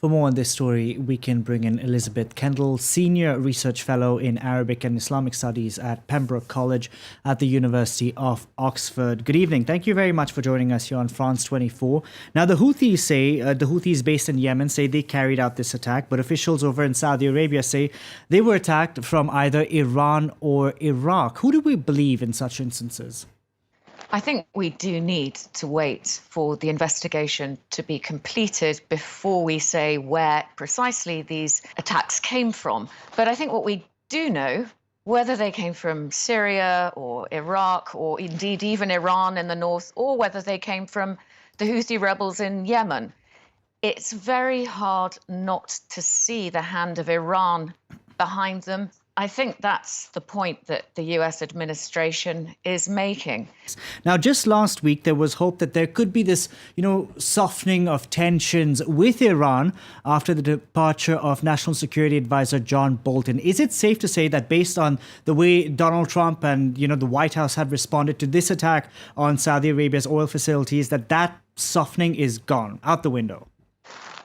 For more on this story, we can bring in Elisabeth Kendall, Senior Research Fellow in Arabic and Islamic Studies at Pembroke College at the University of Oxford. Good evening. Thank you very much for joining us here on France 24. Now, the Houthis based in Yemen say they carried out this attack, but officials over in Saudi Arabia say they were attacked from either Iran or Iraq. Who do we believe in such instances? I think we do need to wait for the investigation to be completed before we say where precisely these attacks came from. But I think what we do know, whether they came from Syria or Iraq or indeed even Iran in the north, or whether they came from the Houthi rebels in Yemen, it's very hard not to see the hand of Iran behind them. I think that's the point that the US administration is making. Now, just last week, there was hope that there could be this, softening of tensions with Iran after the departure of National Security Advisor John Bolton. Is it safe to say that based on the way Donald Trump and, the White House have responded to this attack on Saudi Arabia's oil facilities, that softening is gone, out the window?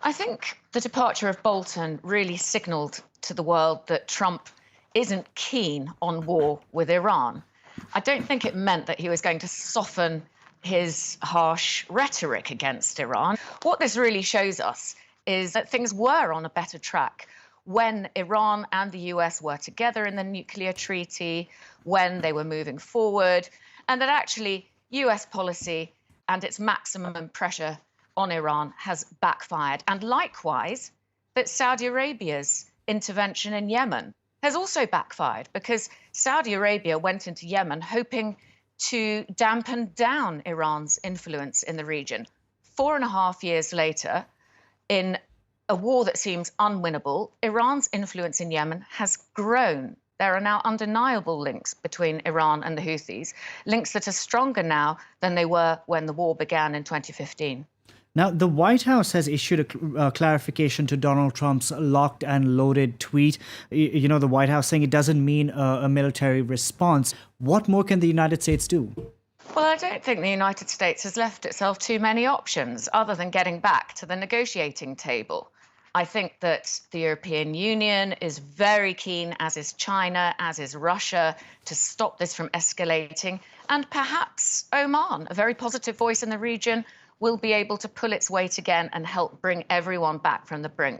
I think the departure of Bolton really signaled to the world that Trump isn't keen on war with Iran. I don't think it meant that he was going to soften his harsh rhetoric against Iran. What this really shows us is that things were on a better track when Iran and the US were together in the nuclear treaty, when they were moving forward, and that actually US policy and its maximum pressure on Iran has backfired. And likewise, that Saudi Arabia's intervention in Yemen has also backfired, because Saudi Arabia went into Yemen hoping to dampen down Iran's influence in the region. 4.5 years later, in a war that seems unwinnable, Iran's influence in Yemen has grown. There are now undeniable links between Iran and the Houthis, links that are stronger now than they were when the war began in 2015. Now, the White House has issued a clarification to Donald Trump's locked and loaded tweet. The White House saying it doesn't mean a military response. What more can the United States do? Well, I don't think the United States has left itself too many options other than getting back to the negotiating table. I think that the European Union is very keen, as is China, as is Russia, to stop this from escalating. And perhaps Oman, a very positive voice in the region, will be able to pull its weight again and help bring everyone back from the brink.